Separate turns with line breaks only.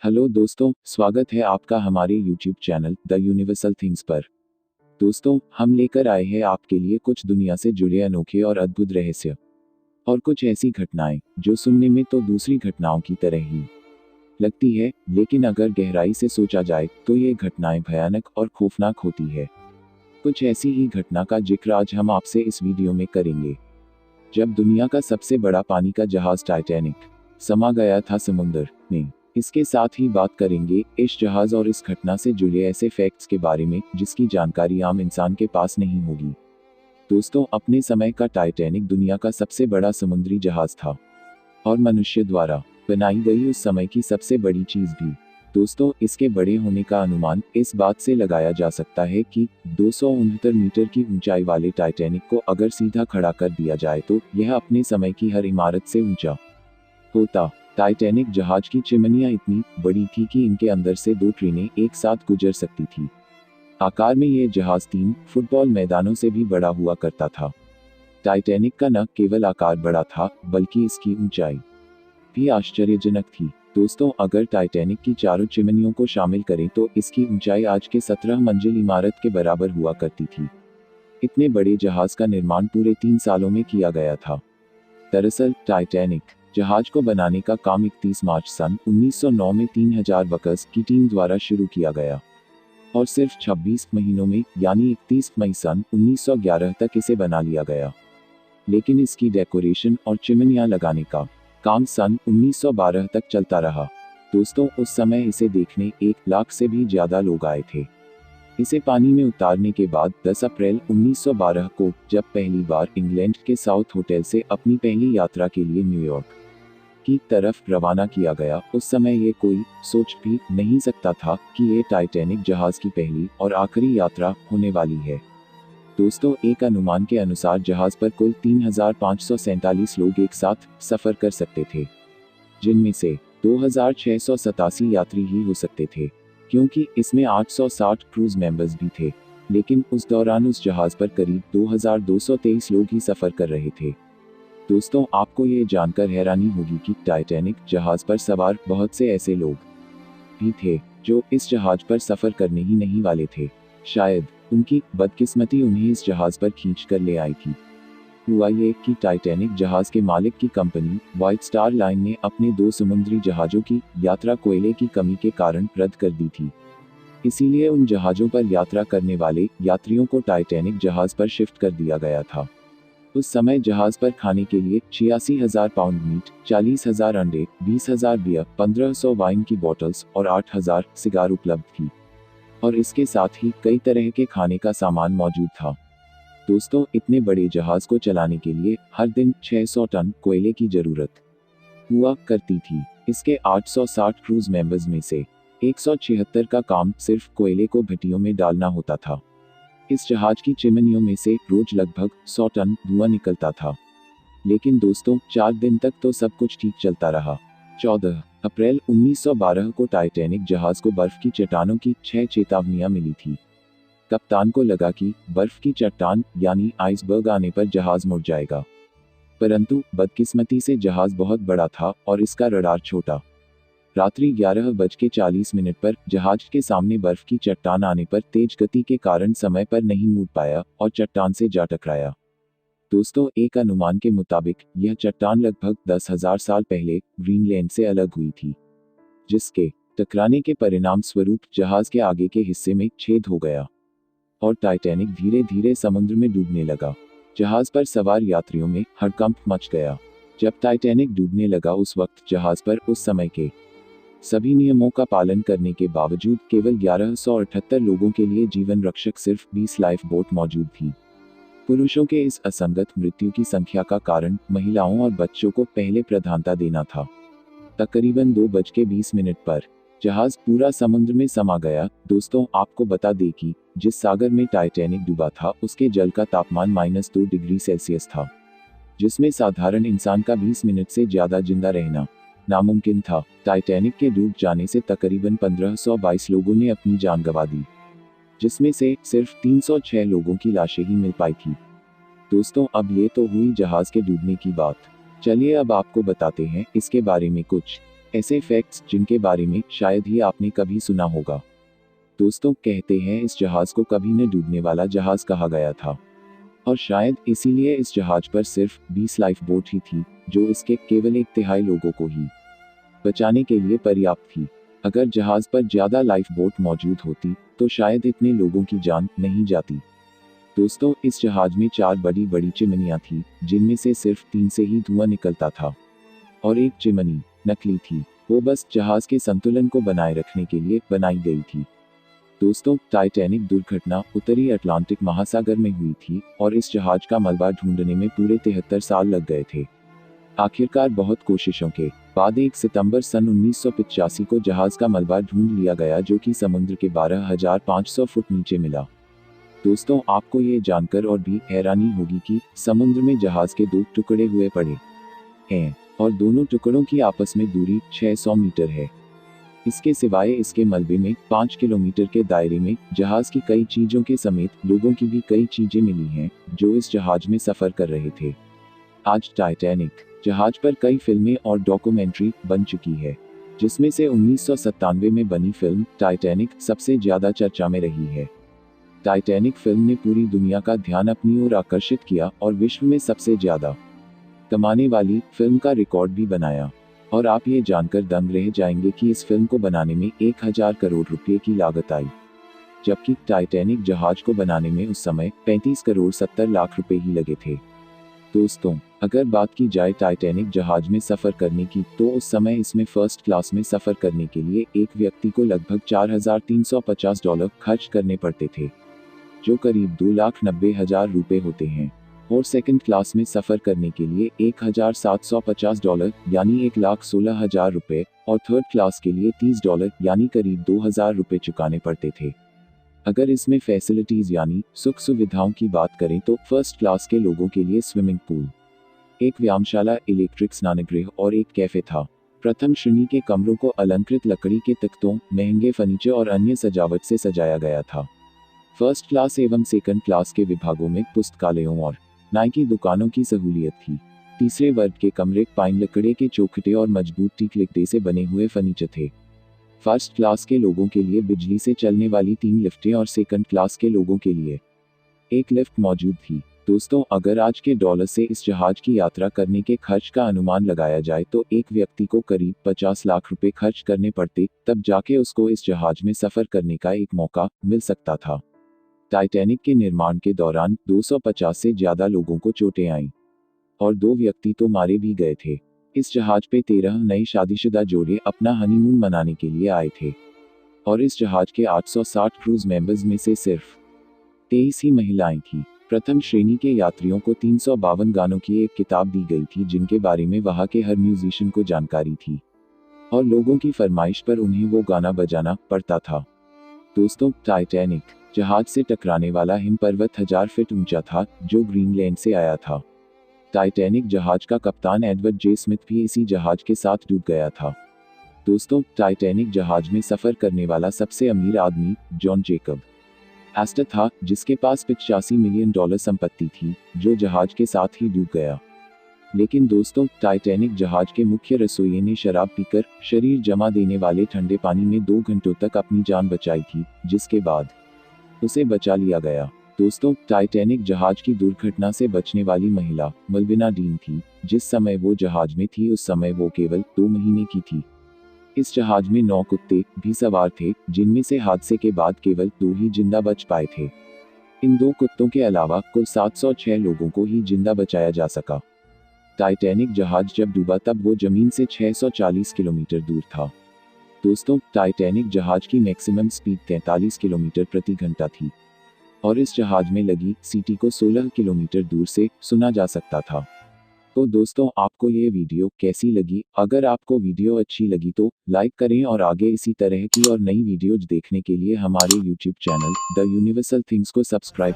Hello दोस्तों, स्वागत है आपका हमारे YouTube channel the universal things पर। दोस्तों, हम लेकर आए हैं आपके लिए कुछ दुनिया से जुड़े अनोखे और अद्भुत रहस्य और कुछ ऐसी घटनाएं जो सुनने में तो दूसरी घटनाओं की तरह ही लगती है, लेकिन अगर गहराई से सोचा जाए तो ये घटनाएं भयानक और खौफनाक होती है। कुछ ऐसी ही घटना का जिक्र आज हम आपसे इस वीडियो में करेंगे। जब दुनिया का सबसे बड़ा पानी का जहाज टाइटैनिक समा गया था समुद्र में। इसके साथ ही बात करेंगे इस जहाज और इस घटना से जुड़े ऐसे फैक्ट्स के बारे में जिसकी जानकारी आम इंसान के पास नहीं होगी। दोस्तों, अपने समय का टाइटैनिक दुनिया का सबसे बड़ा समुद्री जहाज था और मनुष्य द्वारा बनाई गई उस समय की सबसे बड़ी चीज भी। दोस्तों, इसके बड़े होने का अनुमान इस बात से लगाया जा सकता है कि 269 मीटर की ऊंचाई वाले टाइटैनिक को अगर सीधा खड़ा कर दिया जाए तो यह अपने समय की हर इमारत से ऊंचा होता। टाइटैनिक जहाज की चिमनियां इतनी बड़ी थी कि इनके अंदर से 2 ट्रेनें एक साथ गुजर सकती थी। आकार में यह जहाज 3 फुटबॉल मैदानों से भी बड़ा हुआ करता था। टाइटैनिक का न केवल आकार बड़ा था, बल्कि इसकी ऊंचाई भी आश्चर्यजनक थी। दोस्तों, अगर टाइटैनिक की चारों चिमनियों को शामिल करें तो इसकी ऊंचाई आज के 17 मंजिल इमारत के बराबर हुआ करती थी। इतने बड़े जहाज का निर्माण पूरे 3 सालों में किया गया था। दरअसल टाइटैनिक जहाज को बनाने का काम 31 मार्च सन 1909 में 3000 वर्कर्स की टीम द्वारा शुरू किया गया और सिर्फ 26 महीनों में यानी 31 मई सन 1911 तक इसे बना लिया गया। लेकिन इसकी डेकोरेशन और चिमनियां लगाने का काम सन 1912 तक चलता रहा। दोस्तों, उस समय इसे देखने 1 लाख से भी ज्यादा लोग आए थे। इसे पानी में उतारने के बाद 10 अप्रैल 1912 को जब पहली बार इंग्लैंड के साउथ होटल से अपनी पहली यात्रा के लिए न्यूयॉर्क की तरफ रवाना किया गया, उस समय ये कोई सोच भी नहीं सकता था कि ये टाइटैनिक जहाज की पहली और आखिरी यात्रा होने वाली है। दोस्तों, एक अनुमान के अनुसार जहाज पर कुल 3547 लोग एक साथ सफर कर सकते थे, जिनमें से 2687 यात्री ही हो सकते थे, क्योंकि इसमें 860 क्रूज मेंबर्स भी थे। लेकिन उस दौरान उस जहाज पर करीब 2223 लोग ही सफर कर रहे थे। दोस्तों, आपको ये जानकर हैरानी होगी कि टाइटैनिक जहाज पर सवार बहुत से ऐसे लोग भी थे जो इस जहाज पर सफर करने ही नहीं वाले थे। शायद उनकी बदकिस्मती उन्हें इस जहाज पर खींच कर ले आई थी। हुआ ये कि टाइटैनिक जहाज के मालिक की कंपनी व्हाइट स्टार लाइन ने अपने 2 समुद्री जहाजों की यात्रा कोयले की कमी के कारण रद्द कर दी थी। इसीलिए उन जहाजों पर यात्रा करने वाले यात्रियों को टाइटैनिक जहाज पर शिफ्ट कर दिया गया था। उस समय जहाज पर खाने के लिए 86,000 पाउंड मीट, 40,000 अंडे, 20,000 बियर, 1500 वाइन की बोतल्स और 8,000 सिगार उपलब्ध थी और इसके साथ ही कई तरह के खाने का सामान मौजूद था। दोस्तों, इतने बड़े जहाज को चलाने के लिए हर दिन 600 टन कोयले की जरूरत हुआ करती थी। इसके 860 क्रूज मेंबर्स में से 176 का काम सिर्फ कोयले को भट्टियों में डालना होता था। इस जहाज की चिमनियों में से रोज लगभग 100 टन धुआं निकलता था। लेकिन दोस्तों, 4 दिन तक तो सब कुछ ठीक चलता रहा। 14 अप्रैल 1912 को टाइटैनिक जहाज को बर्फ की चट्टानों की 6 चेतावनियां मिली थी। कप्तान को लगा कि बर्फ की चट्टान यानी आइसबर्ग आने पर जहाज मुड़ जाएगा, परंतु बदकिस्मती से जहाज बहुत बड़ा था और इसका रडार छोटा। रात्रि 11:40 पर जहाज के सामने बर्फ की चट्टान आने पर तेज गति के कारण समय पर नहीं मुड़ पाया और चट्टान से जा टकराया। दोस्तों, एक अनुमान के मुताबिक यह चट्टान लगभग 10,000 साल पहले ग्रीनलैंड से अलग हुई थी, जिसके टकराने के परिणाम स्वरूप जहाज के आगे के हिस्से में छेद हो गया और टाइटैनिक धीरे धीरे समुद्र में डूबने लगा। जहाज पर सवार यात्रियों में हड़कंप मच गया। जब टाइटैनिक डूबने लगा उस वक्त जहाज पर उस समय के सभी नियमों का पालन करने के बावजूद केवल 1178 लोगों के लिए जीवन रक्षक सिर्फ 20 लाइफ बोट मौजूद थी। पुरुषों के इस असंगत मृत्यु की संख्या का कारण महिलाओं और बच्चों को पहले प्रधानता देना था। तकरीबन 2:20 पर जहाज पूरा समुद्र में समा गया। दोस्तों, आपको बता दें कि जिस सागर में टाइटैनिक डूबा था उसके जल का तापमान -2 डिग्री सेल्सियस था, जिसमें साधारण इंसान का 20 मिनट से ज्यादा जिंदा रहना नामुमकिन था। टाइटैनिक के डूब जाने से तकरीबन 1522 लोगों ने अपनी जान गंवा दी, जिसमें से सिर्फ 306 लोगों की लाशें ही मिल पाई थी। दोस्तों, अब ये तो हुई जहाज के डूबने की बात। चलिए अब आपको बताते हैं इसके बारे में कुछ ऐसे फैक्ट्स जिनके बारे में शायद ही आपने कभी सुना होगा। दोस्तों, कहते हैं इस जहाज को कभी न डूबने वाला जहाज कहा गया था, और शायद इसीलिए इस जहाज पर सिर्फ 20 लाइफ बोट ही थी, जो इसके केवल 1/3 लोगों को ही बचाने के लिए पर्याप्त थी। अगर जहाज पर ज्यादा लाइफ बोट मौजूद होती तो शायद इतने लोगों की जान नहीं जाती। दोस्तों, इस जहाज में 4 बड़ी बड़ी चिमनियां थी, जिनमें से सिर्फ 3 से ही धुआं निकलता था, और एक चिमनी नकली थी। वो बस जहाज के संतुलन को बनाए रखने के लिए बनाई गई थी। दोस्तों, टाइटैनिक दुर्घटना उत्तरी अटलांटिक महासागर में हुई थी, और इस जहाज का मलबा ढूंढने में पूरे 73 साल लग गए थे। आखिरकार बहुत कोशिशों के बाद 1 सितंबर सन 1985 को जहाज का मलबा ढूंढ लिया गया, जो कि समुद्र के 12,500 फुट नीचे मिला। दोस्तों, आपको ये जानकर और भी हैरानी होगी कि समुद्र में जहाज के 2 टुकड़े हुए पड़े हैं, और दोनों टुकड़ों की आपस में दूरी 600 मीटर है। इसके सिवाय इसके मलबे में 5 किलोमीटर के दायरे में जहाज की कई चीजों के समेत लोगों की भी कई चीजें मिली हैं, जो इस जहाज में सफर कर रहे थे। आज टाइटैनिक जहाज पर कई फिल्में और डॉक्यूमेंट्री बन चुकी है, जिसमें से 1997 में बनी फिल्म टाइटैनिक सबसे ज्यादा चर्चा में रही है। टाइटैनिक फिल्म ने पूरी दुनिया का ध्यान अपनी ओर आकर्षित किया और विश्व में सबसे ज्यादा कमाने वाली फिल्म का रिकॉर्ड भी बनाया। और आप ये जानकर दंग रह जाएंगे कि इस फिल्म को बनाने में 1000 करोड़ रुपए की लागत आई, जबकि टाइटैनिक जहाज को बनाने में उस समय 35 करोड़ 70 लाख रुपए ही लगे थे। दोस्तों, अगर बात की जाए टाइटैनिक जहाज में सफर करने की, तो उस समय इसमें फर्स्ट क्लास में सफर करने के लिए एक व्यक्ति को लगभग $4,350 खर्च करने पड़ते थे, जो करीब 2,90,000 रुपए होते हैं, और सेकंड क्लास में सफर करने के लिए $1,750 यानी 1,16,000 रुपए, और थर्ड क्लास के लिए $30 यानी करीब 2,000 रुपए चुकाने पड़ते थे। अगर इसमें फैसिलिटीज यानी सुख सुविधाओं की बात करें तो फर्स्ट क्लास के लोगों के लिए स्विमिंग पूल, एक व्यायामशाला, इलेक्ट्रिक स्नानगृह और एक कैफे था। प्रथम श्रेणी के कमरों को अलंकृत लकड़ी के तख्तों, महंगे फर्नीचर और अन्य सजावट से सजाया गया था। फर्स्ट क्लास एवं सेकंड क्लास के विभागों में पुस्तकालयों और नाई की दुकानों की सहूलियत थी। तीसरे वर्ग के कमरे पाइन लकड़े के चौखटे और मजबूत टीक लकड़ी से बने हुए फर्नीचर थे। फर्स्ट क्लास के लोगों के लिए बिजली से चलने वाली 3 लिफ्टें और सेकंड क्लास के लोगों के लिए एक लिफ्ट मौजूद थी। दोस्तों, अगर आज के डॉलर से इस जहाज की यात्रा करने के खर्च का अनुमान लगाया जाए तो एक व्यक्ति को करीब 50 लाख रुपए खर्च करने पड़ते, तब जाके उसको इस जहाज में सफर करने का एक मौका मिल सकता था। टाइटैनिक के निर्माण के दौरान 250 से ज्यादा लोगों को चोटें आईं, और 2 व्यक्ति तो मारे भी गए थे। इस जहाज पे 13 नए शादीशुदा जोड़े अपना हनीमून मनाने के लिए आए थे, और इस जहाज के 860 क्रूज मेंबर्स में से सिर्फ 23 ही महिलाएं थीं। प्रथम श्रेणी के यात्रियों को 352 गानों की एक किताब दी गई थी, जिनके बारे में वहां के हर म्यूजिशियन को जानकारी थी, और लोगों की फरमाइश पर उन्हें वो गाना बजाना पड़ता था। दोस्तों, टाइटैनिक जहाज से टकराने वाला हिम पर्वत 1000 फीट ऊंचा था, जो ग्रीनलैंड से आया था। टाइटैनिक जहाज का कप्तान एडवर्ड जे स्मिथ भी इसी जहाज के साथ डूब गया था। दोस्तों, टाइटैनिक जहाज में सफर करने वाला सबसे अमीर आदमी जॉन जेकब एस्टर था, जिसके पास $85 मिलियन संपत्ति थी, जो जहाज के साथ ही डूब गया। लेकिन दोस्तों, टाइटैनिक जहाज के मुख्य रसोइये ने शराब पीकर शरीर जमा देने वाले ठंडे पानी में 2 घंटों तक अपनी जान बचाई थी, जिसके बाद उसे बचा लिया गया। दोस्तों, टाइटैनिक जहाज की दुर्घटना से बचने वाली महिला मल्विना डीन थी। जिस समय वो जहाज में थी उस समय वो केवल 2 महीने की थी। इस जहाज में 9 कुत्ते भी सवार थे, जिनमें से हादसे के बाद केवल 2 ही जिंदा बच पाए थे। इन 2 कुत्तों के अलावा कुल 706 लोगों को ही जिंदा बचाया जा सका। टाइटैनिक जहाज जब डूबा तब वो जमीन से 640 किलोमीटर दूर था। दोस्तों, टाइटैनिक जहाज की मैक्सिमम स्पीड 43 किलोमीटर प्रति घंटा थी, और इस जहाज में लगी सीटी को 16 किलोमीटर दूर से सुना जा सकता था। तो दोस्तों, आपको ये वीडियो कैसी लगी? अगर आपको वीडियो अच्छी लगी तो लाइक करें, और आगे इसी तरह की और नई वीडियोज देखने के लिए हमारे YouTube channel the universal things को सब्सक्राइब करें।